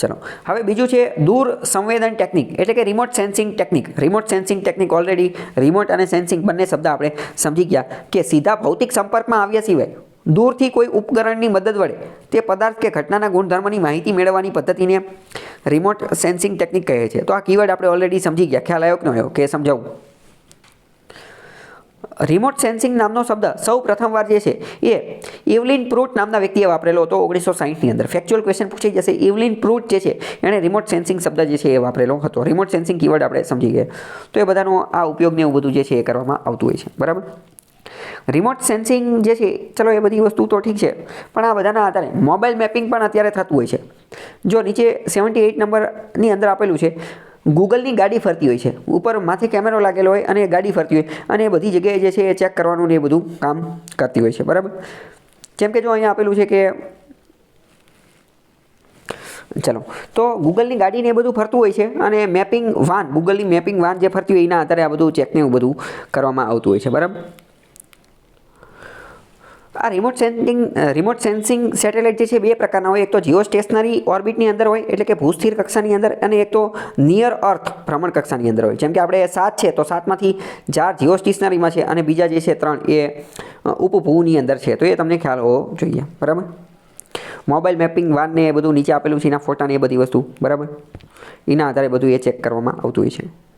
ચલો હવે બીજું છે દૂર સંવેદન ટેકનિક એટલે કે remote sensing technique. Remote sensing technique already remote અને સેન્સિંગ બંને શબ્દ આપણે સમજી ગયા કે સીધા ભૌતિક સંપર્કમાં આવ્યા સિવાય દૂરથી કોઈ ઉપકરણની મદદ વડે તે પદાર્થ કે ઘટનાના ગુણધર્મની માહિતી મેળવવાની પદ્ધતિને રિમોટ સેન્સિંગ ટેકનિક કહે છે. તો આ કીવર્ડ આપણે ઓલરેડી સમજી ગયા. ખ્યાલ આવ્યો કે ન આવ્યો કે સમજાવું? રિમોટ સેન્સિંગ નામનો શબ્દ સૌ પ્રથમવાર જે છે એ ઇવલિન પ્રૂટ નામના વ્યક્તિએ વાપરેલો હતો 1960ની અંદર. ફેક્ચ્યુઅલ ક્વેશ્ચન પૂછાઈ જશે. ઇવલિન પ્રૂટ જે છે એણે રિમોટ સેન્સિંગ શબ્દ જે છે એ વાપરેલો હતો. રિમોટ સેન્સિંગ કીવર્ડ આપણે સમજી ગયા. તો એ બધાનો આ ઉપયોગ ને એવું બધું જે છે એ કરવામાં આવતું હોય છે. બરાબર. રિમોટ સેન્સિંગ જે છે ચલો એ બધી વસ્તુ તો ઠીક છે, પણ આ બધાના આધારે મોબાઈલ મેપિંગ પણ અત્યારે થતું હોય છે. જો નીચે 78 નંબરની અંદર આપેલું છે ગૂગલની ગાડી ફરતી હોય છે, ઉપર માથે કેમેરો લાગેલો હોય અને ગાડી ફરતી હોય અને એ બધી જગ્યાએ જે છે એ ચેક કરવાનું ને એ બધું કામ કરતી હોય છે. બરાબર. જેમ કે જો અહીંયા આપેલું છે કે ચલો તો ગૂગલની ગાડીને એ બધું ફરતું હોય છે અને મેપિંગ વાન ગૂગલની મેપિંગ વાન જે ફરતી હોય એના આધારે આ બધું ચેક ને એવું બધું કરવામાં આવતું હોય છે. બરાબર. આ રિમોટ સેન્સિંગ સેટેલાઇટ જે છે બે પ્રકારના હોય. એક તો જીઓ સ્ટેશનરી ઓર્બિટની અંદર હોય એટલે કે ભૂસ્થિર કક્ષાની અંદર, અને એક તો નિયર અર્થ ભ્રમણ કક્ષાની અંદર હોય. જેમ કે આપણે 7 છે તો 7માંથી 4 જીઓ સ્ટેશનરીમાં છે અને બીજા જે છે 3 એ ઉપભૂની અંદર છે. તો એ તમને ખ્યાલ હોવો જોઈએ. બરાબર. મોબાઈલ મેપિંગ વાન ને એ બધું નીચે આપેલું છે એના ફોટા ને એ બધી વસ્તુ. બરાબર. એના આધારે બધું એ ચેક કરવામાં આવતું હોય છે.